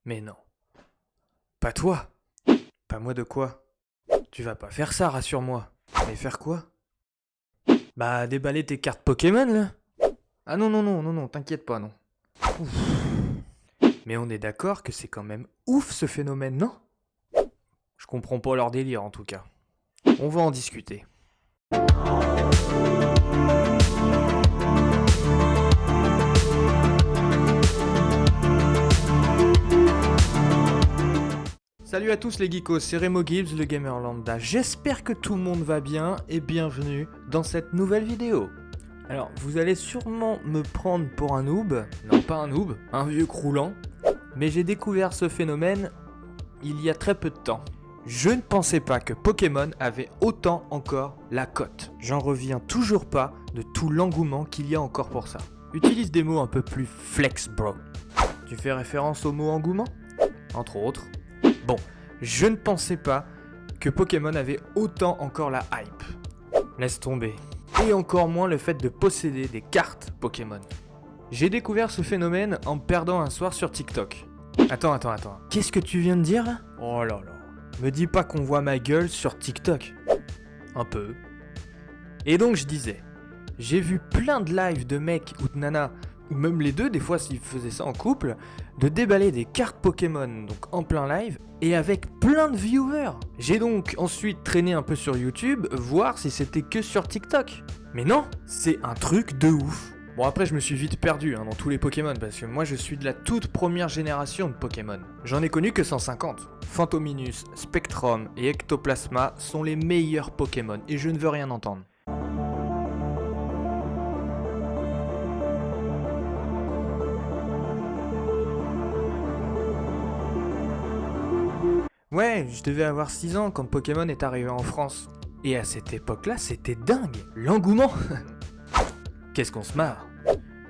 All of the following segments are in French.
Mais non. Pas toi. Pas moi de quoi? Tu vas pas faire ça, rassure-moi. Mais faire quoi? Bah, déballer tes cartes Pokémon, là? Ah non, t'inquiète pas, non. Ouf. Mais on est d'accord que c'est quand même ouf ce phénomène, non? Je comprends pas leur délire en tout cas. On va en discuter. Salut à tous les geekos, c'est Remo Gibbs, le gamer lambda. J'espère que tout le monde va bien et bienvenue dans cette nouvelle vidéo. Alors, vous allez sûrement me prendre pour un noob. Non, pas un noob, un vieux croulant. Mais j'ai découvert ce phénomène il y a très peu de temps. Je ne pensais pas que Pokémon avait autant encore la cote. J'en reviens toujours pas de tout l'engouement qu'il y a encore pour ça. Utilise des mots un peu plus flex, bro. Tu fais référence au mot engouement ? Entre autres. Bon, je ne pensais pas que Pokémon avait autant encore la hype. Laisse tomber. Et encore moins le fait de posséder des cartes Pokémon. J'ai découvert ce phénomène en me perdant un soir sur TikTok. Attends. Qu'est-ce que tu viens de dire là ? Oh là là. Me dis pas qu'on voit ma gueule sur TikTok. Un peu. Et donc je disais, j'ai vu plein de lives de mecs ou de nanas, ou même les deux des fois s'ils faisaient ça en couple, de déballer des cartes Pokémon donc en plein live et avec plein de viewers. J'ai donc ensuite traîné un peu sur YouTube, voir si c'était que sur TikTok. Mais non, c'est un truc de ouf. Bon après je me suis vite perdu dans tous les Pokémon parce que moi je suis de la toute première génération de Pokémon. J'en ai connu que 150. Phantominus, Spectrum et Ectoplasma sont les meilleurs Pokémon et je ne veux rien entendre. Ouais, je devais avoir 6 ans quand Pokémon est arrivé en France. Et à cette époque-là, c'était dingue, l'engouement. Qu'est-ce qu'on se marre.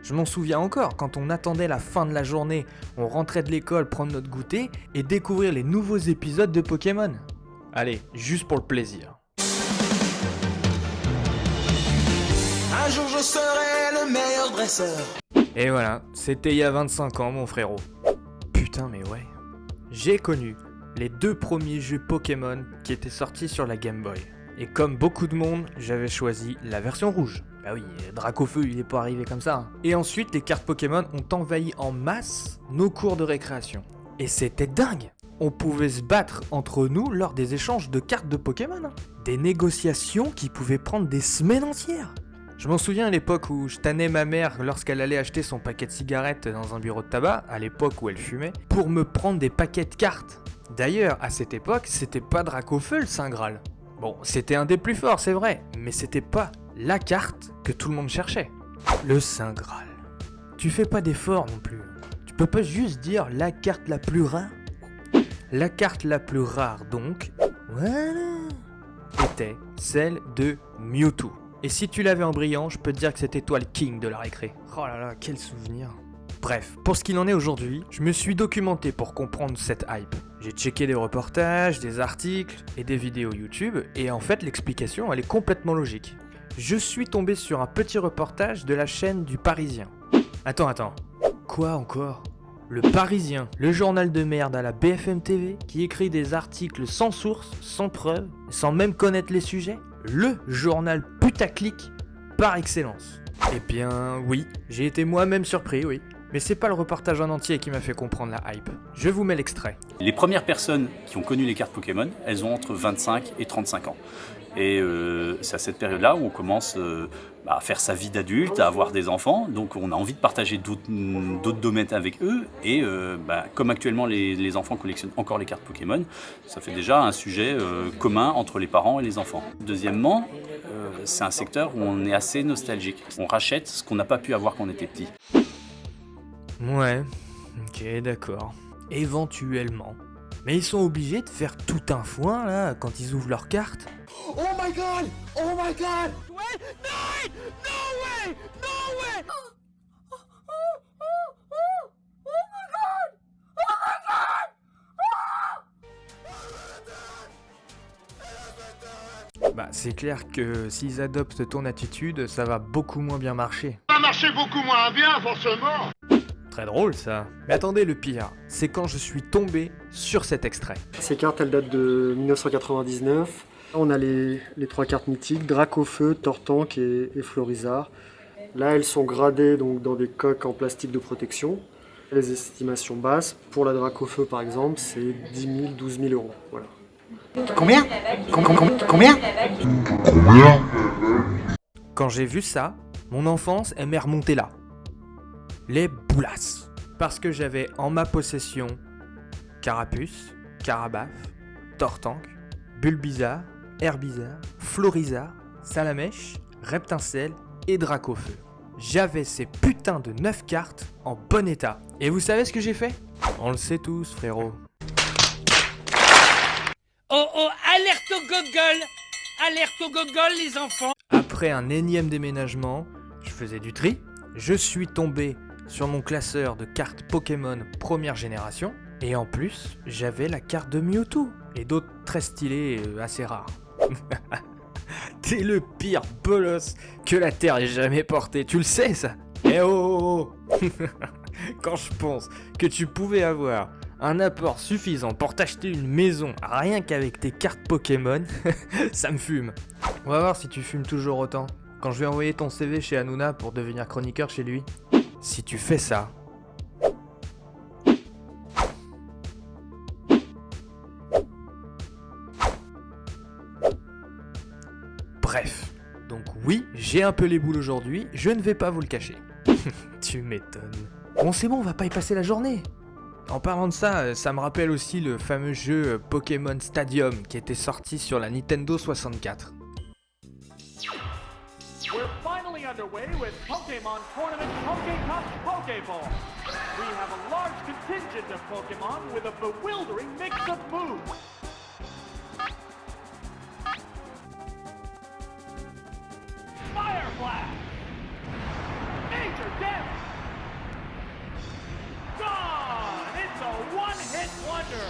Je m'en souviens encore, quand on attendait la fin de la journée, on rentrait de l'école prendre notre goûter et découvrir les nouveaux épisodes de Pokémon. Allez, juste pour le plaisir. Un jour je serai le meilleur dresseur. Et voilà, c'était il y a 25 ans mon frérot. Putain mais ouais. J'ai connu les 2 premiers jeux Pokémon qui étaient sortis sur la Game Boy. Et comme beaucoup de monde, j'avais choisi la version rouge. Bah oui, Dracofeu, il est pas arrivé comme ça. Et ensuite, les cartes Pokémon ont envahi en masse nos cours de récréation. Et c'était dingue. On pouvait se battre entre nous lors des échanges de cartes de Pokémon. Des négociations qui pouvaient prendre des semaines entières. Je m'en souviens à l'époque où je tannais ma mère lorsqu'elle allait acheter son paquet de cigarettes dans un bureau de tabac, à l'époque où elle fumait, pour me prendre des paquets de cartes. D'ailleurs, à cette époque, c'était pas Dracofeu le Saint Graal. Bon, c'était un des plus forts, c'est vrai, mais c'était pas la carte que tout le monde cherchait. Le Saint Graal. Tu fais pas d'effort non plus. Tu peux pas juste dire la carte la plus rare. La carte la plus rare donc, voilà, était celle de Mewtwo. Et si tu l'avais en brillant, je peux te dire que c'était toi le king de la récré. Oh là là, quel souvenir. Bref, pour ce qu'il en est aujourd'hui, je me suis documenté pour comprendre cette hype. J'ai checké des reportages, des articles et des vidéos YouTube, et en fait l'explication elle est complètement logique. Je suis tombé sur un petit reportage de la chaîne du Parisien. Attends. Quoi encore ? Le Parisien, le journal de merde à la BFM TV, qui écrit des articles sans source, sans preuve, sans même connaître les sujets ? Le journal putaclic par excellence. Eh bien oui, j'ai été moi-même surpris, oui. Mais c'est pas le reportage en entier qui m'a fait comprendre la hype. Je vous mets l'extrait. Les premières personnes qui ont connu les cartes Pokémon, elles ont entre 25 et 35 ans. Et c'est à cette période-là où on commence à faire sa vie d'adulte, à avoir des enfants. Donc on a envie de partager d'autres domaines avec eux. Et comme actuellement les enfants collectionnent encore les cartes Pokémon, ça fait déjà un sujet commun entre les parents et les enfants. Deuxièmement, c'est un secteur où on est assez nostalgique. On rachète ce qu'on n'a pas pu avoir quand on était petit. Ouais, ok, d'accord. Éventuellement. Mais ils sont obligés de faire tout un foin, là, quand ils ouvrent leurs cartes. Oh my god! Oh my god! What? No! No way! No way! Bah, c'est clair que s'ils adoptent ton attitude, ça va beaucoup moins bien marcher. Ça va marcher beaucoup moins bien, forcément. Très drôle ça. Mais attendez, le pire, c'est quand je suis tombé sur cet extrait. Ces cartes, elles datent de 1999. On a les 3 cartes mythiques, Dracofeu, Tortank et Florizard. Là, elles sont gradées donc, dans des coques en plastique de protection. Les estimations basses, pour la Dracofeu par exemple, c'est 10 000, 12 000 euros. Voilà. Combien? Combien? Quand j'ai vu ça, mon enfance, elle m'est remontée là. Les boulasses. Parce que j'avais en ma possession Carapuce, Carabaf, Tortank, Bulbizarre, Herbizarre, Florizard, Salamèche, Reptincelle et Dracofeu. J'avais ces putains de 9 cartes en bon état. Et vous savez ce que j'ai fait? On le sait tous, frérot. Oh oh, alerte au gogol! Alerte au gogol, les enfants! Après un énième déménagement, je faisais du tri. Je suis tombé sur mon classeur de cartes Pokémon première génération. Et en plus, j'avais la carte de Mewtwo. Et d'autres très stylées et assez rares. T'es le pire bolos que la Terre ait jamais porté, tu le sais ça? Eh oh, oh, oh. Quand je pense que tu pouvais avoir un apport suffisant pour t'acheter une maison rien qu'avec tes cartes Pokémon, ça me fume. On va voir si tu fumes toujours autant. Quand je vais envoyer ton CV chez Hanouna pour devenir chroniqueur chez lui, si tu fais ça... Bref, donc oui, j'ai un peu les boules aujourd'hui, je ne vais pas vous le cacher. Tu m'étonnes. Bon c'est bon, on va pas y passer la journée. En parlant de ça, ça me rappelle aussi le fameux jeu Pokémon Stadium qui était sorti sur la Nintendo 64. We're finally underway with Pokémon Tournament Pokécup Pokéball. We have a large contingent of Pokémon with a bewildering mix of moves. Fire Blast! Major Damage! Gone! It's a one-hit wonder!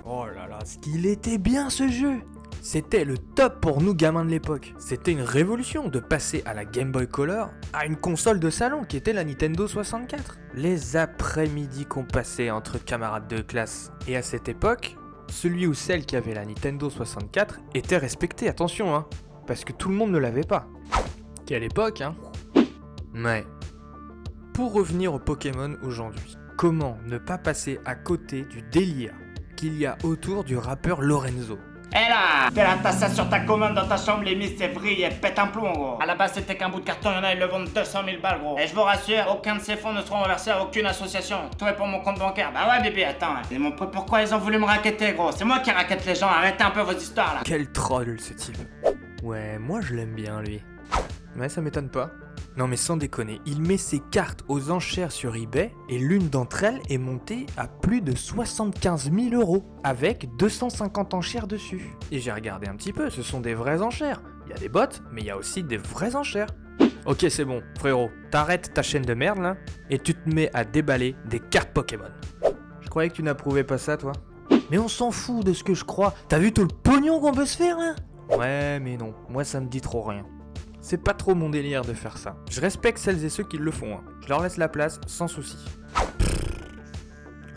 Oh là là, ce qu'il était bien ce jeu! C'était le top pour nous gamins de l'époque. C'était une révolution de passer à la Game Boy Color à une console de salon qui était la Nintendo 64. Les après-midi qu'on passait entre camarades de classe. Et à cette époque, celui ou celle qui avait la Nintendo 64 était respecté, attention hein, parce que tout le monde ne l'avait pas. Quelle époque hein. Ouais. Pour revenir au Pokémon aujourd'hui, comment ne pas passer à côté du délire qu'il y a autour du rappeur Lorenzo? Eh là, t'as ça sur ta commande dans ta chambre, les mises c'est vrille et pète un plomb gros. À la base c'était qu'un bout de carton, y'en a ils le vendent 200 000 balles gros. Et je vous rassure, aucun de ces fonds ne seront reversés à aucune association. Tout est pour mon compte bancaire. Bah ouais bébé, attends. Et mon pote, pourquoi ils ont voulu me raqueter gros? C'est moi qui raquette les gens, arrêtez un peu vos histoires là. Quel troll ce type. Ouais, moi je l'aime bien lui. Ouais, ça m'étonne pas. Non mais sans déconner, il met ses cartes aux enchères sur eBay et l'une d'entre elles est montée à plus de 75 000 euros avec 250 enchères dessus. Et j'ai regardé un petit peu, ce sont des vraies enchères. Il y a des bots, mais il y a aussi des vraies enchères. Ok c'est bon, frérot, t'arrêtes ta chaîne de merde là et tu te mets à déballer des cartes Pokémon. Je croyais que tu n'approuvais pas ça toi. Mais on s'en fout de ce que je crois. T'as vu tout le pognon qu'on peut se faire là? Ouais mais non, moi ça me dit trop rien. C'est pas trop mon délire de faire ça. Je respecte celles et ceux qui le font. Hein. Je leur laisse la place sans souci.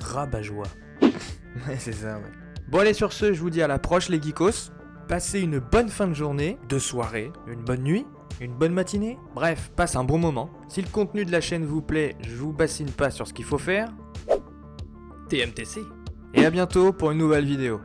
Rabat-joie. Ouais, c'est ça, ouais. Bon, allez, sur ce, je vous dis à la prochaine, les geekos. Passez une bonne fin de journée, de soirée, une bonne nuit, une bonne matinée. Bref, passe un bon moment. Si le contenu de la chaîne vous plaît, je vous bassine pas sur ce qu'il faut faire. TMTC. Et à bientôt pour une nouvelle vidéo.